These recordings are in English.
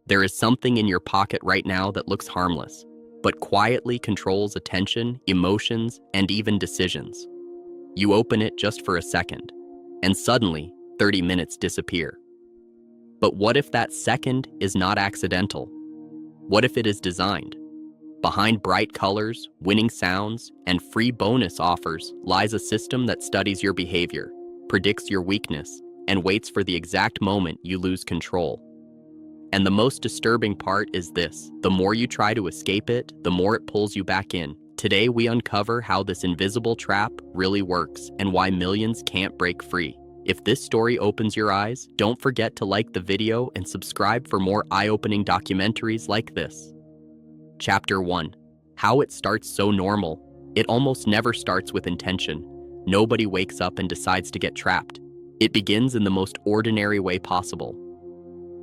There is something in your pocket right now that looks harmless, but quietly controls attention, emotions, and even decisions. You open it just for a second, and suddenly, 30 minutes disappear. But what if that second is not accidental? What if it is designed? Behind bright colors, winning sounds, and free bonus offers lies a system that studies your behavior, predicts your weakness, and waits for the exact moment you lose control. And the most disturbing part is this: the more you try to escape it, the more it pulls you back in. Today we uncover how this invisible trap really works and why millions can't break free. If this story opens your eyes, don't forget to like the video and subscribe for more eye-opening documentaries like this. Chapter 1. How it starts so normal. It almost never starts with intention. Nobody wakes up and decides to get trapped. It begins in the most ordinary way possible.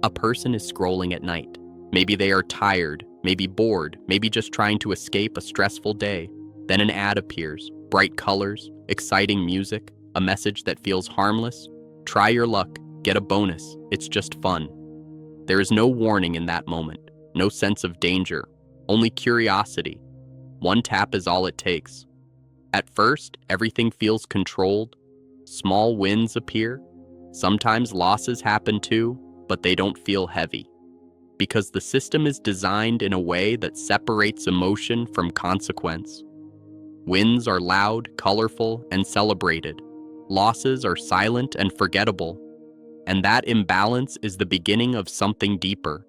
A person is scrolling at night. Maybe they are tired, maybe bored, maybe just trying to escape a stressful day. Then an ad appears, bright colors, exciting music, a message that feels harmless. Try your luck, get a bonus, it's just fun. There is no warning in that moment, no sense of danger, only curiosity. One tap is all it takes. At first, everything feels controlled. Small wins appear. Sometimes losses happen too, but they don't feel heavy. Because the system is designed in a way that separates emotion from consequence. Wins are loud, colorful, and celebrated. Losses are silent and forgettable. And that imbalance is the beginning of something deeper.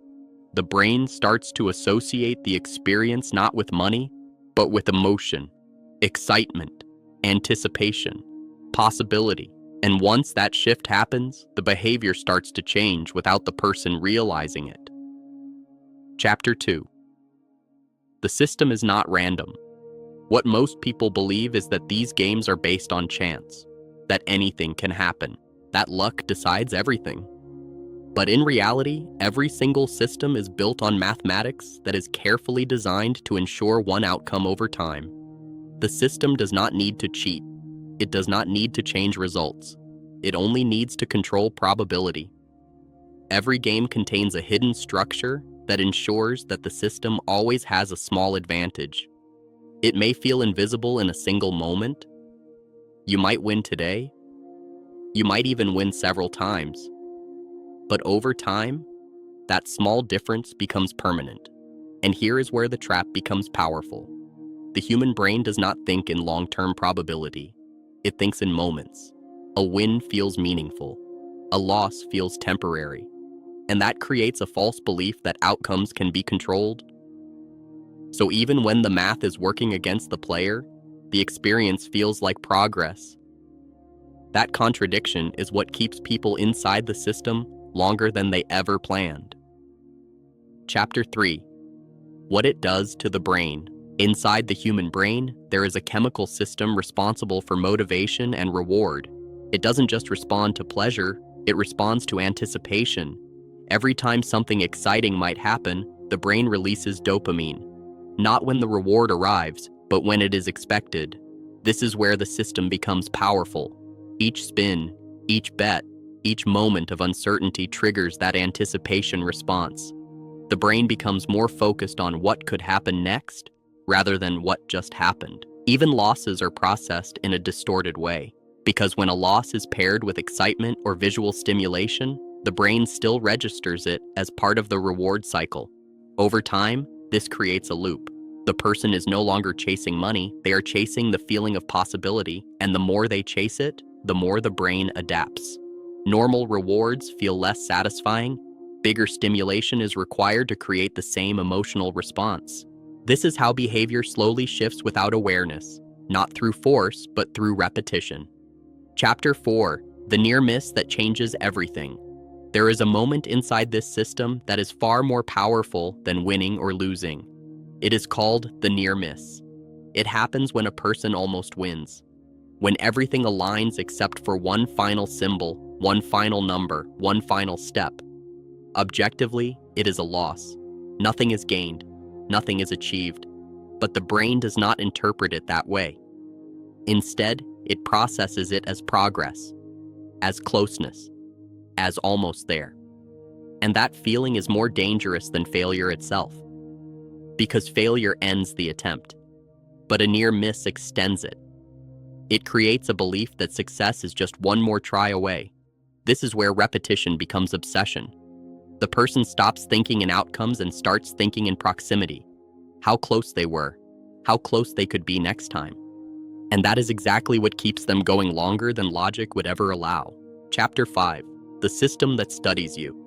The brain starts to associate the experience not with money, but with emotion, excitement, anticipation, possibility. And once that shift happens, the behavior starts to change without the person realizing it. Chapter 2. The system is not random. What most people believe is that these games are based on chance, that anything can happen, that luck decides everything. But in reality, every single system is built on mathematics that is carefully designed to ensure one outcome over time. The system does not need to cheat. It does not need to change results. It only needs to control probability. Every game contains a hidden structure that ensures that the system always has a small advantage. It may feel invisible in a single moment. You might win today. You might even win several times. But over time, that small difference becomes permanent. And here is where the trap becomes powerful. The human brain does not think in long-term probability. It thinks in moments. A win feels meaningful. A loss feels temporary. And that creates a false belief that outcomes can be controlled. So even when the math is working against the player, the experience feels like progress. That contradiction is what keeps people inside the system longer than they ever planned. Chapter 3. What it does to the brain. Inside the human brain, there is a chemical system responsible for motivation and reward. It doesn't just respond to pleasure, it responds to anticipation. Every time something exciting might happen, the brain releases dopamine. Not when the reward arrives, but when it is expected. This is where the system becomes powerful. Each spin, each bet, each moment of uncertainty triggers that anticipation response. The brain becomes more focused on what could happen next, rather than what just happened. Even losses are processed in a distorted way, because when a loss is paired with excitement or visual stimulation, the brain still registers it as part of the reward cycle. Over time, this creates a loop. The person is no longer chasing money, they are chasing the feeling of possibility, and the more they chase it, the more the brain adapts. Normal rewards feel less satisfying. Bigger stimulation is required to create the same emotional response. This is how behavior slowly shifts without awareness, not through force, but through repetition. Chapter 4. The near miss that changes everything. There is a moment inside this system that is far more powerful than winning or losing. It is called the near miss. It happens when a person almost wins. When everything aligns except for one final symbol, one final number, one final step. Objectively, it is a loss. Nothing is gained. Nothing is achieved, but the brain does not interpret it that way. Instead, it processes it as progress, as closeness, as almost there. And that feeling is more dangerous than failure itself. Because failure ends the attempt, but a near miss extends it. It creates a belief that success is just one more try away. This is where repetition becomes obsession. The person stops thinking in outcomes and starts thinking in proximity. How close they were, how close they could be next time. And that is exactly what keeps them going longer than logic would ever allow. Chapter 5. The system that studies you.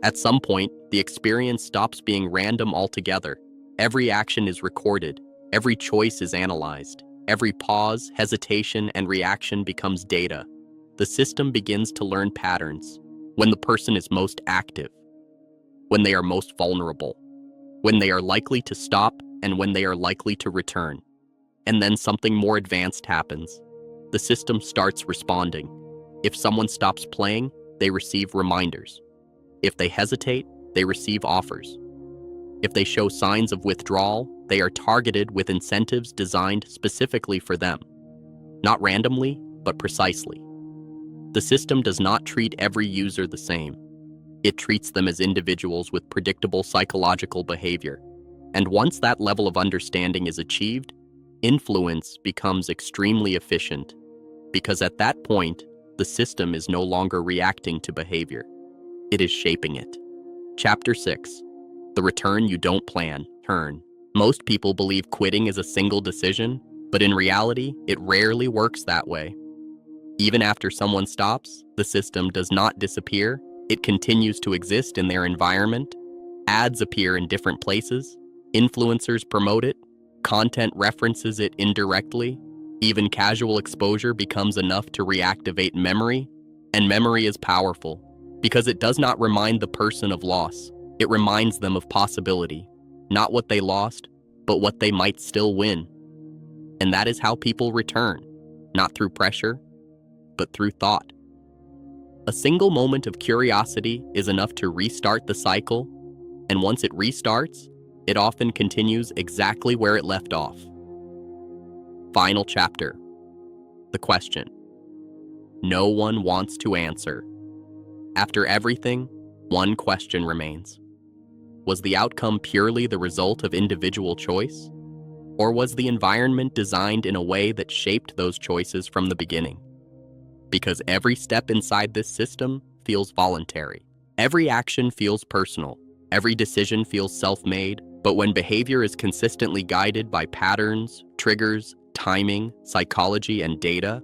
At some point, the experience stops being random altogether. Every action is recorded, every choice is analyzed, every pause, hesitation, and reaction becomes data. The system begins to learn patterns. When the person is most active, when they are most vulnerable, when they are likely to stop, and when they are likely to return. And then something more advanced happens. The system starts responding. If someone stops playing, they receive reminders. If they hesitate, they receive offers. If they show signs of withdrawal, they are targeted with incentives designed specifically for them. Not randomly, but precisely. The system does not treat every user the same. It treats them as individuals with predictable psychological behavior. And once that level of understanding is achieved, influence becomes extremely efficient, because at that point, the system is no longer reacting to behavior. It is shaping it. Chapter 6. The return you don't plan. Turn. Most people believe quitting is a single decision, but in reality, it rarely works that way. Even after someone stops, the system does not disappear. It continues to exist in their environment. Ads appear in different places. Influencers promote it. Content references it indirectly. Even casual exposure becomes enough to reactivate memory. And memory is powerful, because it does not remind the person of loss. It reminds them of possibility. Not what they lost, but what they might still win. And that is how people return. Not through pressure, but through thought. A single moment of curiosity is enough to restart the cycle, and once it restarts, it often continues exactly where it left off. Final chapter. The question. No one wants to answer. After everything, one question remains. Was the outcome purely the result of individual choice? Or was the environment designed in a way that shaped those choices from the beginning? Because every step inside this system feels voluntary. Every action feels personal. Every decision feels self-made. But when behavior is consistently guided by patterns, triggers, timing, psychology, and data,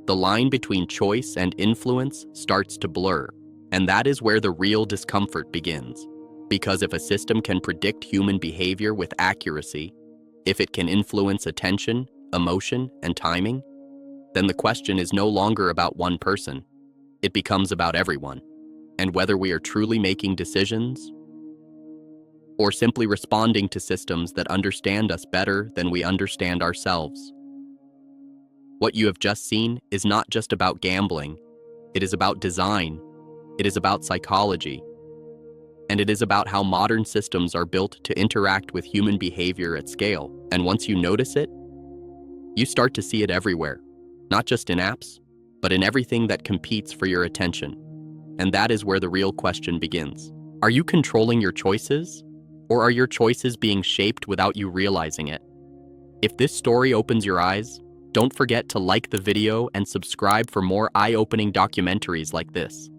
the line between choice and influence starts to blur. And that is where the real discomfort begins. Because if a system can predict human behavior with accuracy, if it can influence attention, emotion, and timing, then the question is no longer about one person. It becomes about everyone. And whether we are truly making decisions or simply responding to systems that understand us better than we understand ourselves. What you have just seen is not just about gambling. It is about design. It is about psychology. And it is about how modern systems are built to interact with human behavior at scale. And once you notice it, you start to see it everywhere. Not just in apps, but in everything that competes for your attention. And that is where the real question begins. Are you controlling your choices? Or are your choices being shaped without you realizing it? If this story opens your eyes, don't forget to like the video and subscribe for more eye-opening documentaries like this.